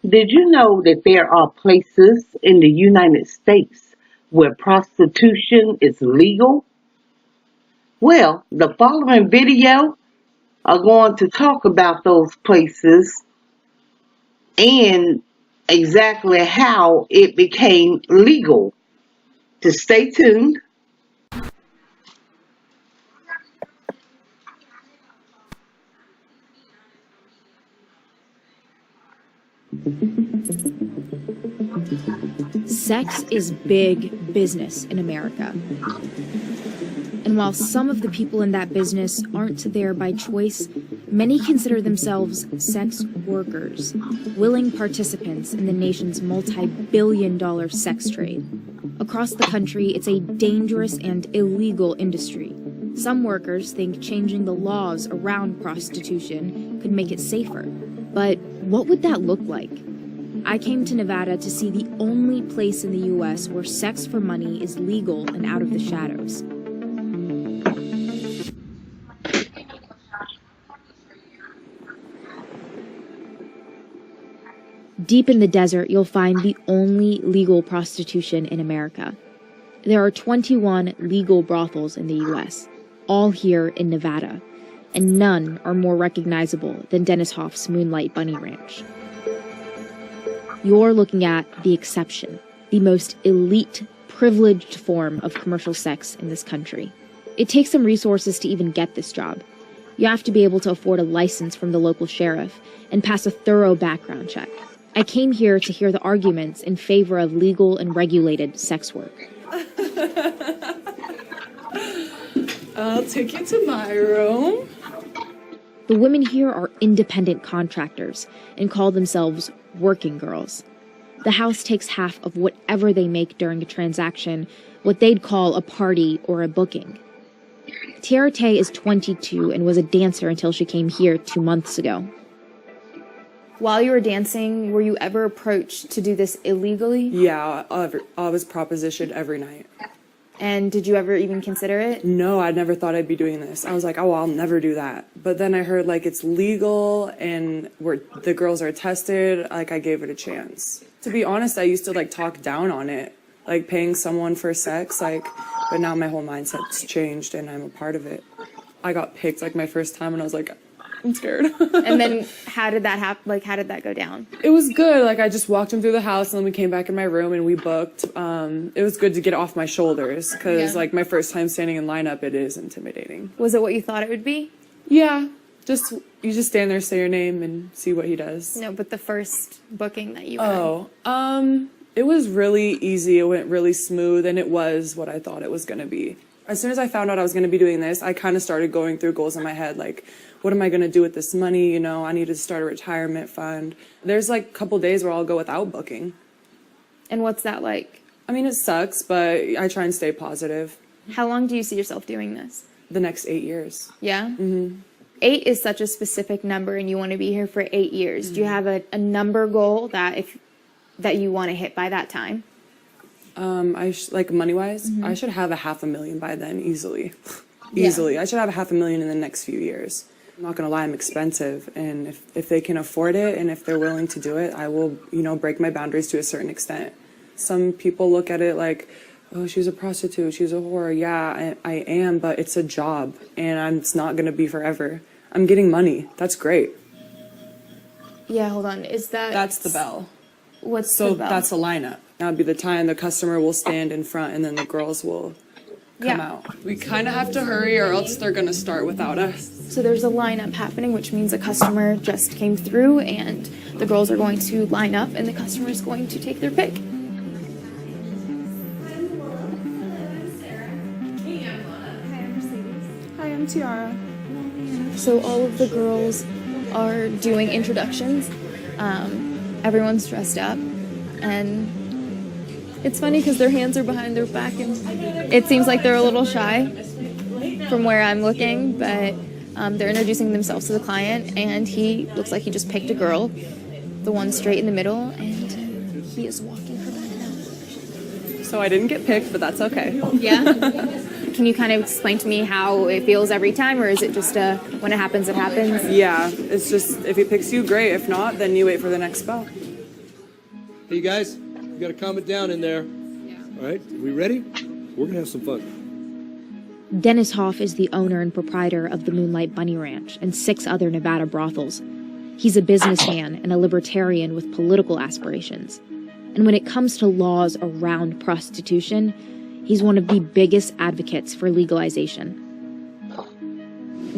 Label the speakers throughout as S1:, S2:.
S1: Did you know that there are places in the United States where prostitution is legal? Well, the following video are going to talk about those places and exactly how it became legal. To stay tuned.
S2: Sex is big business in America. And while some of the people in that business aren't there by choice, many consider themselves sex workers, willing participants in the nation's multi-billion-dollar sex trade. Across the country, it's a dangerous and illegal industry. Some workers think changing the laws around prostitution could make it safer. But what would that look like? I came to Nevada to see the only place in the U.S. where sex for money is legal and out of the shadows. Deep in the desert, you'll find the only legal prostitution in America. There are 21 legal brothels in the U.S., all here in Nevada, and none are more recognizable than Dennis Hoff's Moonlight Bunny Ranch. You're looking at the exception, the most elite, privileged form of commercial sex in this country. It takes some resources to even get this job. You have to be able to afford a license from the local sheriff and pass a thorough background check. I came here to hear the arguments in favor of legal and regulated sex work.
S3: I'll take you to my room.
S2: The women here are independent contractors and call themselves working girls. The house takes half of whatever they make during a transaction, what they'd call a party or a booking. Tiara Tay is 22 and was a dancer until she came here 2 months ago. While you were dancing, were you ever approached to do this illegally?
S3: Yeah, I was propositioned every night.
S2: And did you ever even consider it?
S3: No, I never thought I'd be doing this. I was like, oh, I'll never do that. But then I heard like it's legal and where the girls are tested, like I gave it a chance. To be honest, I used to like talk down on it, like paying someone for sex, like, but now my whole mindset's changed and I'm a part of it. I got picked like my first time and I was like, I'm scared.
S2: And then how did that happen? Like, how did that go down?
S3: It was good. Like, I just walked him through the house and then we came back in my room and we booked. It was good to get off my shoulders because, like, my first time standing in lineup, it is intimidating.
S2: Was it what you thought it would be?
S3: Yeah. You just stand there, say your name, and see what he does.
S2: No, but the first booking that you had.
S3: It was really easy. It went really smooth, and it was what I thought it was going to be. As soon as I found out I was going to be doing this, I kind of started going through goals in my head, like, what am I going to do with this money? You know, I need to start a retirement fund. There's like a couple days where I'll go without booking.
S2: And what's that like?
S3: I mean, it sucks, but I try and stay positive.
S2: How long do you see yourself doing this?
S3: The next 8 years.
S2: Yeah? Mm-hmm. 8 is such a specific number and you want to be here for 8 years. Mm-hmm. Do you have a number goal that you want to hit by that time?
S3: Like money-wise, mm-hmm. I should have $500,000 by then, easily. Easily. Yeah. I should have $500,000 in the next few years. I'm not going to lie, I'm expensive, and if they can afford it and if they're willing to do it, I will, break my boundaries to a certain extent. Some people look at it like, oh, she's a prostitute, she's a whore. Yeah, I am, but it's a job, and it's not going to be forever. I'm getting money. That's great.
S2: Yeah, hold on.
S3: That's the bell.
S2: What's the bell?
S3: So that's a lineup. That would be the time the customer will stand in front, and then the girls will come out. We kind of have to hurry or else they're going to start without us.
S2: So there's a lineup happening, which means a customer just came through and the girls are going to line up and the customer is going to take their pick.
S3: Hi, I'm Tiara.
S2: So all of the girls are doing introductions. Everyone's dressed up and it's funny because their hands are behind their back and it seems like they're a little shy from where I'm looking, but they're introducing themselves to the client and he looks like he just picked a girl, the one straight in the middle, and he is walking her back now.
S3: So I didn't get picked, but that's okay.
S2: Yeah? Can you kind of explain to me how it feels every time, or is it just when it happens, it happens?
S3: Yeah, it's just if he picks you, great. If not, then you wait for the next spell.
S4: Hey, you guys, you got to calm it down in there. Yeah. All right, we ready? We're going to have some fun.
S2: Dennis Hoff is the owner and proprietor of the Moonlight Bunny Ranch and 6 other Nevada brothels. He's a businessman and a libertarian with political aspirations. And when it comes to laws around prostitution, he's one of the biggest advocates for legalization.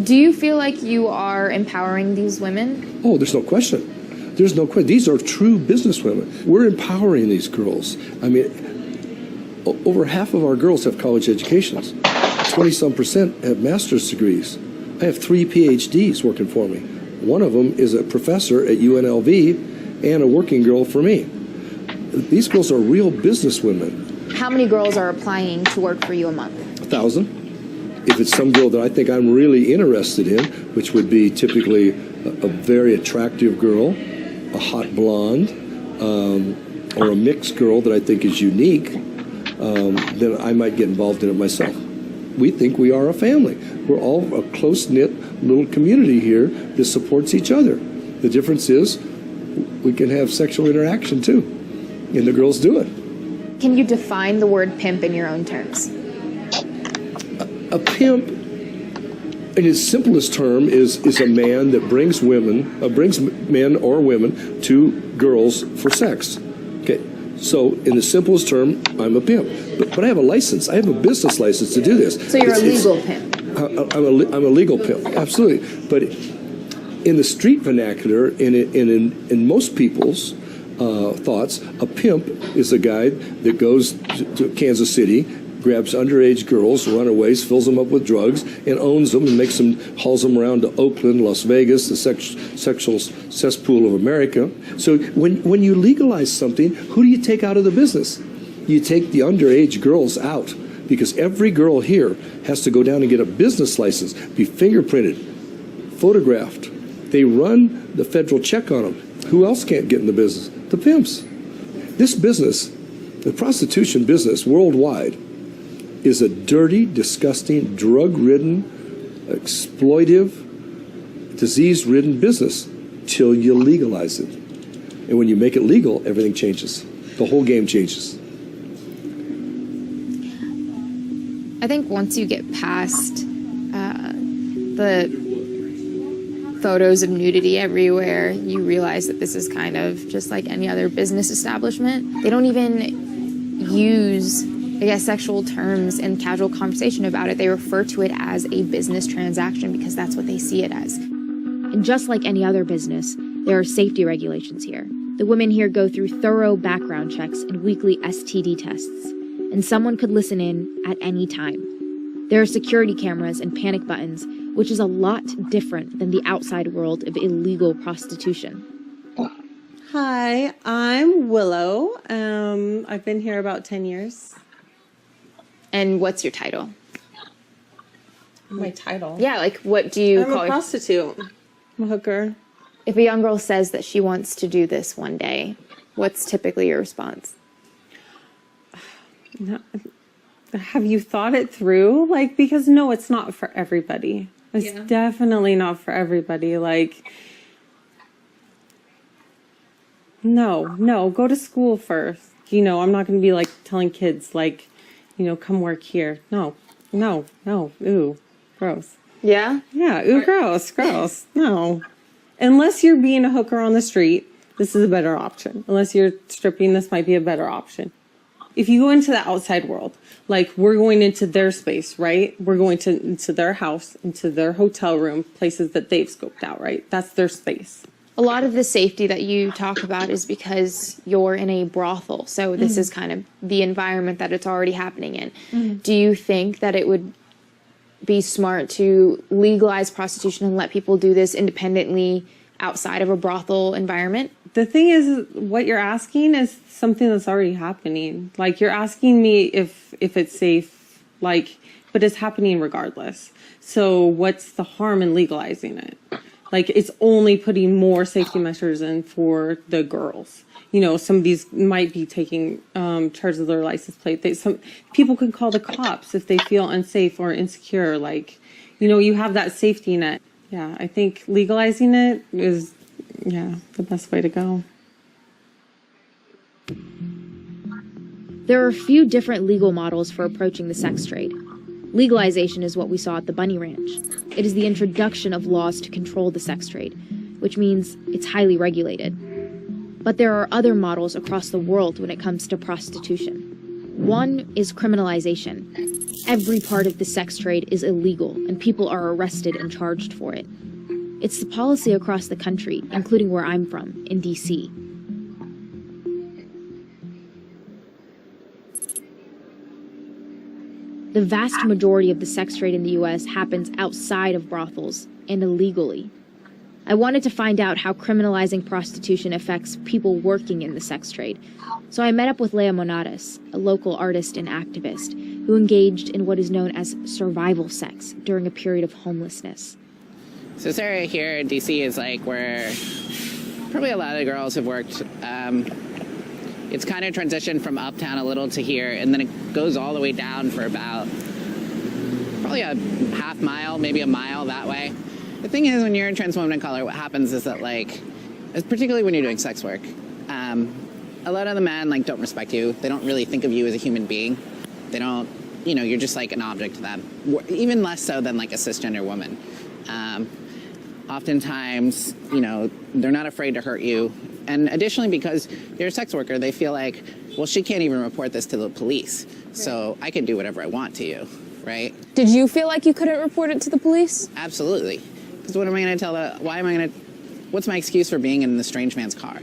S5: Do you feel like you are empowering these women?
S4: Oh, there's no question. There's no question. These are true businesswomen. We're empowering these girls. I mean, over half of our girls have college educations. 20-some% have master's degrees. I have 3 PhDs working for me. One of them is a professor at UNLV and a working girl for me. These girls are real businesswomen.
S5: How many girls are applying to work for you a month?
S4: 1,000. If it's some girl that I think I'm really interested in, which would be typically a very attractive girl, a hot blonde, or a mixed girl that I think is unique, then I might get involved in it myself. We think we are a family. We're all a close-knit little community here that supports each other. The difference is we can have sexual interaction too, and the girls do it.
S5: Can you define the word pimp in your own terms?
S4: A pimp, in its simplest term, is a man that brings men or women to girls for sex. Okay, so in the simplest term, I'm a pimp, but I have a license. I have a business license to do this.
S5: So you're a legal pimp.
S4: I'm a legal pimp, absolutely. But in the street vernacular, in most people's thoughts, a pimp is a guy that goes to Kansas City, grabs underage girls, runaways, fills them up with drugs, and owns them and hauls them around to Oakland, Las Vegas, the sexual cesspool of America. So when you legalize something, who do you take out of the business? You take the underage girls out, because every girl here has to go down and get a business license, be fingerprinted, photographed. They run the federal check on them. Who else can't get in the business? The pimps. This business, the prostitution business worldwide, is a dirty, disgusting, drug-ridden, exploitive, disease-ridden business till you legalize it. And when you make it legal, everything changes. The whole game changes.
S5: I think once you get past the photos of nudity everywhere, you realize that this is kind of just like any other business establishment. They don't even use, I guess, sexual terms in casual conversation about it. They refer to it as a business transaction because that's what they see it as.
S2: And just like any other business, there are safety regulations here. The women here go through thorough background checks and weekly STD tests, and someone could listen in at any time. There are security cameras and panic buttons, which is a lot different than the outside world of illegal prostitution.
S6: Hi, I'm Willow. I've been here about 10 years.
S5: And what's your title?
S6: My title?
S5: Yeah, like what do you call
S6: I'm a prostitute. I'm a hooker.
S5: If a young girl says that she wants to do this one day, what's typically your response?
S6: No, have you thought it through? Like, because no, it's not for everybody. It's definitely not for everybody. Like, no, go to school first. You know, I'm not going to be like telling kids like, you know, come work here. No, ooh, gross.
S5: Yeah?
S6: Yeah, ooh, gross, no. Unless you're being a hooker on the street, this is a better option. Unless you're stripping, this might be a better option. If you go into the outside world, like we're going into their space, right? We're going into their house, into their hotel room, places that they've scoped out, right? That's their space.
S5: A lot of the safety that you talk about is because you're in a brothel. So this is kind of the environment that it's already happening in. Do you think that it would be smart to legalize prostitution and let people do this independently outside of a brothel environment?
S6: The thing is, what you're asking is something that's already happening. Like, you're asking me if it's safe, like, but it's happening regardless. So what's the harm in legalizing it? Like, it's only putting more safety measures in for the girls. You know, some of these might be taking charge of their license plate. Some people can call the cops if they feel unsafe or insecure. Like, you know, you have that safety net. Yeah, I think legalizing it is, the best way to go.
S2: There are a few different legal models for approaching the sex trade. Legalization is what we saw at the Bunny Ranch. It is the introduction of laws to control the sex trade, which means it's highly regulated. But there are other models across the world when it comes to prostitution. One is criminalization. Every part of the sex trade is illegal, and people are arrested and charged for it. It's the policy across the country, including where I'm from, in D.C. The vast majority of the sex trade in the U.S. happens outside of brothels and illegally. I wanted to find out how criminalizing prostitution affects people working in the sex trade. So I met up with Leah Monadas, a local artist and activist, who engaged in what is known as survival sex during a period of homelessness.
S7: So this area here in DC is like where probably a lot of the girls have worked. It's kind of transitioned from uptown a little to here, and then it goes all the way down for about probably a half mile, maybe a mile that way. The thing is, when you're a trans woman of color, what happens is that, like, particularly when you're doing sex work, a lot of the men, like, don't respect you. They don't really think of you as a human being. They don't, you know, you're just like an object to them. Even less so than, like, a cisgender woman. Oftentimes, you know, they're not afraid to hurt you. And additionally, because you're a sex worker, they feel like, well, she can't even report this to the police. So I can do whatever I want to you, right?
S5: Did you feel like you couldn't report it to the police?
S7: Absolutely. Because what am I going to tell what's my excuse for being in the strange man's car,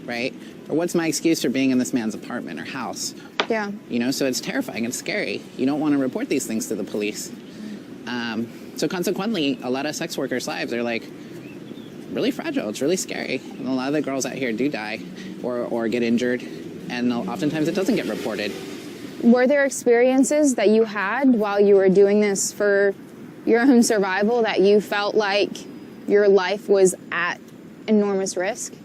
S7: right? Or what's my excuse for being in this man's apartment or house?
S5: Yeah.
S7: You know, so it's terrifying, it's scary. You don't want to report these things to the police. So consequently, a lot of sex workers' lives are like really fragile. It's really scary. And a lot of the girls out here do die or get injured, and oftentimes it doesn't get reported.
S5: Were there experiences that you had while you were doing this for your own survival that you felt like your life was at enormous risk?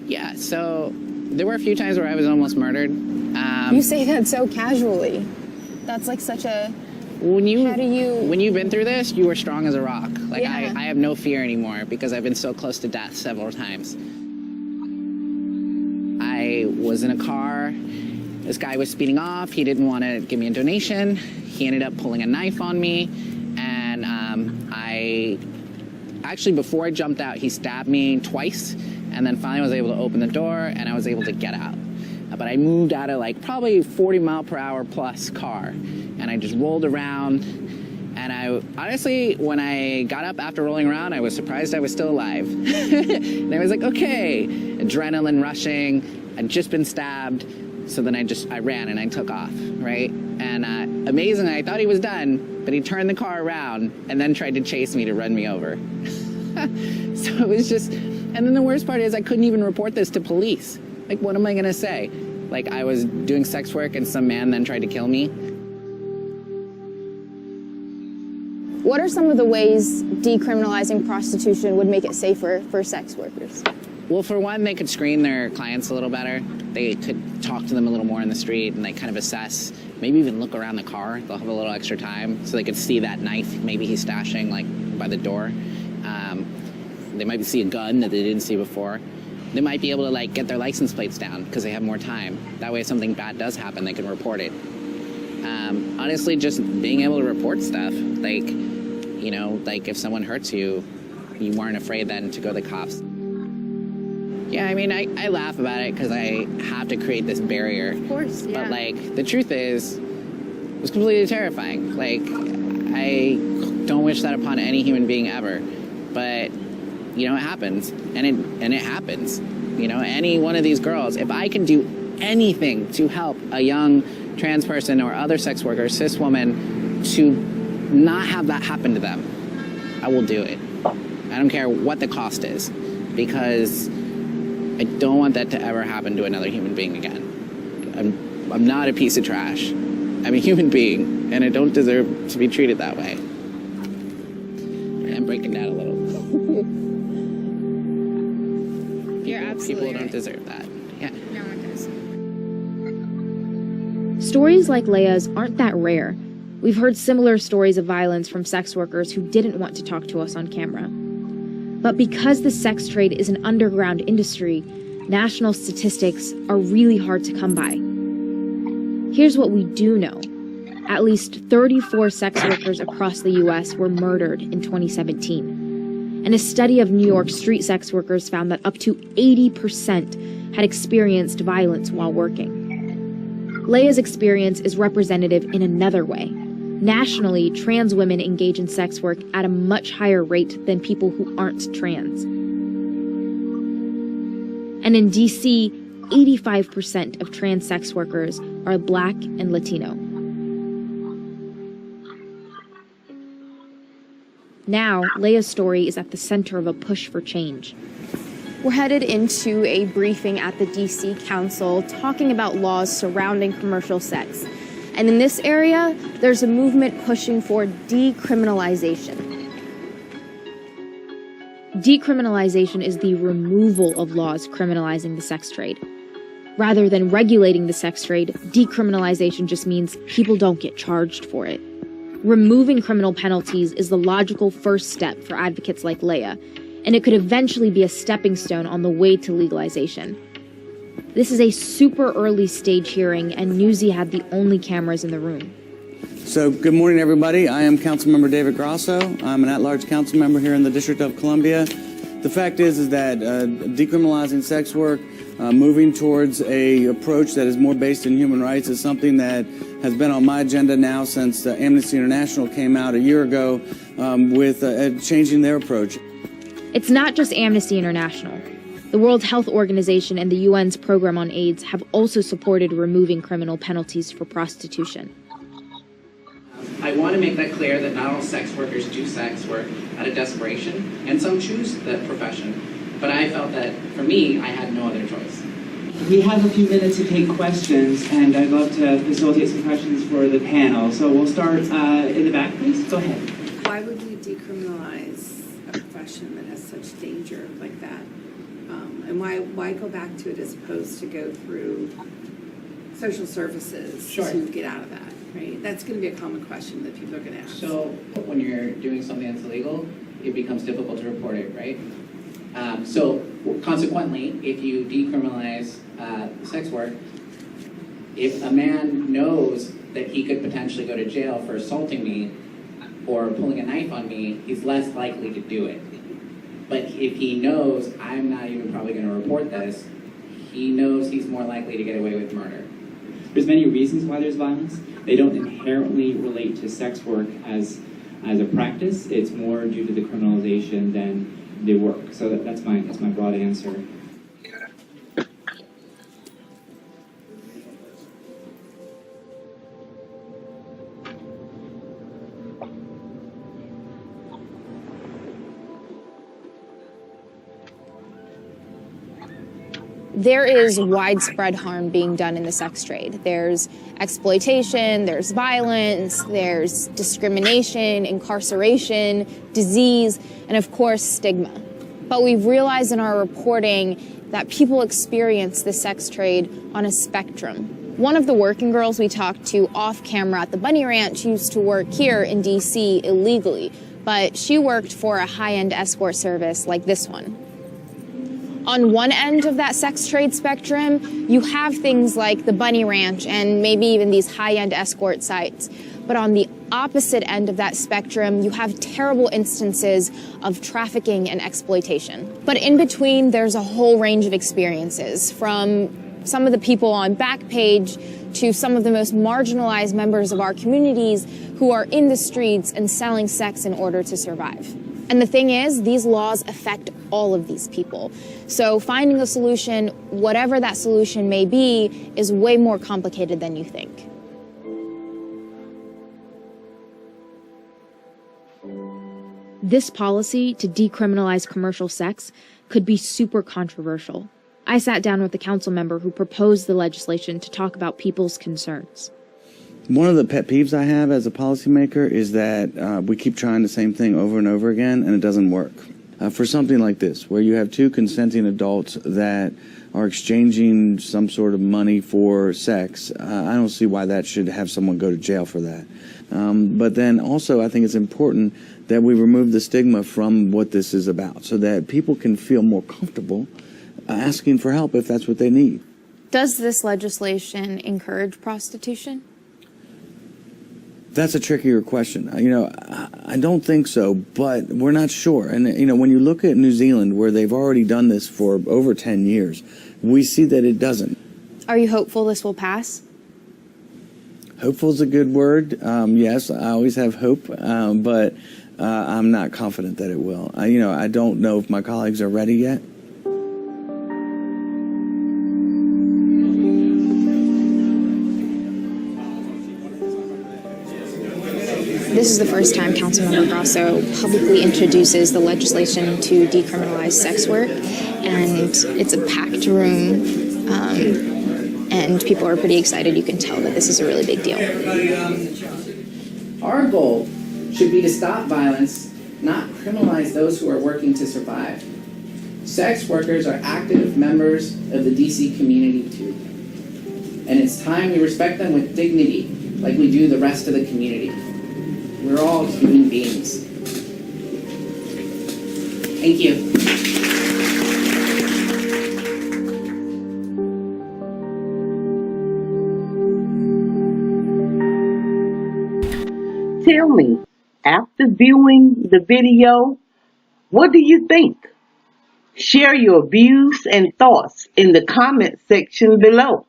S7: Yeah, so there were a few times where I was almost murdered.
S5: You say that so casually. That's like such a...
S7: When
S5: When
S7: you've been through this, you are strong as a rock. Like,
S5: yeah.
S7: I have no fear anymore because I've been so close to death several times. I was in a car. This guy was speeding off. He didn't want to give me a donation. He ended up pulling a knife on me. And actually, before I jumped out, he stabbed me twice. And then finally was able to open the door, and I was able to get out. But I moved out of like probably 40 mile per hour plus car. And I just rolled around. And I honestly, when I got up after rolling around, I was surprised I was still alive. And I was like, okay, adrenaline rushing. I'd just been stabbed. So then I ran and I took off, right? And amazingly, I thought he was done, but he turned the car around and then tried to chase me to run me over. So it was just, and then the worst part is I couldn't even report this to police. Like, what am I gonna say? Like, I was doing sex work and some man then tried to kill me?
S5: What are some of the ways decriminalizing prostitution would make it safer for sex workers?
S7: Well, for one, they could screen their clients a little better. They could talk to them a little more in the street and they kind of assess, maybe even look around the car. They'll have a little extra time so they could see that knife maybe he's stashing like by the door. They might see a gun that they didn't see before. They might be able to like get their license plates down because they have more time. That way if something bad does happen, they can report it. Honestly, just being able to report stuff, like, you know, like if someone hurts you, you weren't afraid then to go to the cops. Yeah, I mean, I laugh about it because I have to create this barrier.
S5: Of course, yeah.
S7: But, like, the truth is, it was completely terrifying. Like, I don't wish that upon any human being ever. But, you know, it happens. And it happens. You know, any one of these girls, if I can do anything to help a young trans person or other sex worker, cis woman, to not have that happen to them, I will do it. I don't care what the cost is. Because I don't want that to ever happen to another human being again. I'm not a piece of trash. I'm a human being, and I don't deserve to be treated that way. I'm breaking down a little.
S5: You're absolutely
S7: People don't deserve that. Yeah.
S5: No one does.
S2: Stories like Leia's aren't that rare. We've heard similar stories of violence from sex workers who didn't want to talk to us on camera. But because the sex trade is an underground industry, national statistics are really hard to come by. Here's what we do know. At least 34 sex workers across the U.S. were murdered in 2017. And a study of New York street sex workers found that up to 80% had experienced violence while working. Leia's experience is representative in another way. Nationally, trans women engage in sex work at a much higher rate than people who aren't trans. And in D.C., 85% of trans sex workers are Black and Latino. Now, Leia's story is at the center of a push for change.
S5: We're headed into a briefing at the D.C. Council talking about laws surrounding commercial sex. And in this area, there's a movement pushing for decriminalization.
S2: Decriminalization is the removal of laws criminalizing the sex trade. Rather than regulating the sex trade, decriminalization just means people don't get charged for it. Removing criminal penalties is the logical first step for advocates like Leia, and it could eventually be a stepping stone on the way to legalization. This is a super early stage hearing, and Newsy had the only cameras in the room.
S8: So, good morning, everybody. I am Councilmember David Grosso. I'm an at-large council member here in the District of Columbia. The fact is that decriminalizing sex work, moving towards a approach that is more based in human rights is something that has been on my agenda now since Amnesty International came out a year ago with changing their approach.
S2: It's not just Amnesty International. The World Health Organization and the UN's Program on AIDS have also supported removing criminal penalties for prostitution.
S9: I want to make that clear that not all sex workers do sex work out of desperation, and some choose that profession. But I felt that, for me, I had no other choice.
S10: We have a few minutes to take questions, and I'd love to facilitate some questions for the panel. So we'll start in the back, please. Go ahead.
S11: Why would you decriminalize a profession that has such danger like that? And why go back to it as opposed to go through social services to get out of that, right? That's going to be a common question that people are going to ask.
S9: So when you're doing something that's illegal, it becomes difficult to report it, right? So consequently, if you decriminalize sex work, if a man knows that he could potentially go to jail for assaulting me or pulling a knife on me, he's less likely to do it. But if he knows I'm not even probably going to report this, he knows he's more likely to get away with murder.
S10: There's many reasons why there's violence. They don't inherently relate to sex work as a practice. It's more due to the criminalization than the work. So that's my broad answer.
S5: There is widespread harm being done in the sex trade. There's exploitation, there's violence, there's discrimination, incarceration, disease, and of course, stigma. But we've realized in our reporting that people experience the sex trade on a spectrum. One of the working girls we talked to off camera at the Bunny Ranch used to work here in DC illegally, but she worked for a high-end escort service like this one. On one end of that sex trade spectrum, you have things like the Bunny Ranch and maybe even these high-end escort sites. But on the opposite end of that spectrum, you have terrible instances of trafficking and exploitation. But in between, there's a whole range of experiences, from some of the people on Backpage to some of the most marginalized members of our communities who are in the streets and selling sex in order to survive. And the thing is, these laws affect all of these people. So finding a solution, whatever that solution may be, is way more complicated than you think.
S2: This policy to decriminalize commercial sex could be super controversial. I sat down with the council member who proposed the legislation to talk about people's concerns.
S8: One of the pet peeves I have as a policymaker is that we keep trying the same thing over and over again, and it doesn't work. For something like this, where you have two consenting adults that are exchanging some sort of money for sex, I don't see why that should have someone go to jail for that. But then also, I think it's important that we remove the stigma from what this is about, so that people can feel more comfortable asking for help if that's what they need.
S5: Does this legislation encourage prostitution?
S8: That's a trickier question. I don't think so, but we're not sure. And, when you look at New Zealand, where they've already done this for over 10 years, we see that it doesn't.
S5: Are you hopeful this will pass?
S8: Hopeful is a good word. Yes, I always have hope, but I'm not confident that it will. I don't know if my colleagues are ready yet.
S2: This is the first time Councilmember Grasso publicly introduces the legislation to decriminalize sex work, and it's a packed room, and people are pretty excited. You can tell that this is a really big deal.
S9: Our goal should be to stop violence, not criminalize those who are working to survive. Sex workers are active members of the DC community too. And it's time we respect them with dignity, like we do the rest of the community. We're all human beings. Thank you.
S1: Tell me, after viewing the video, what do you think? Share your views and thoughts in the comment section below.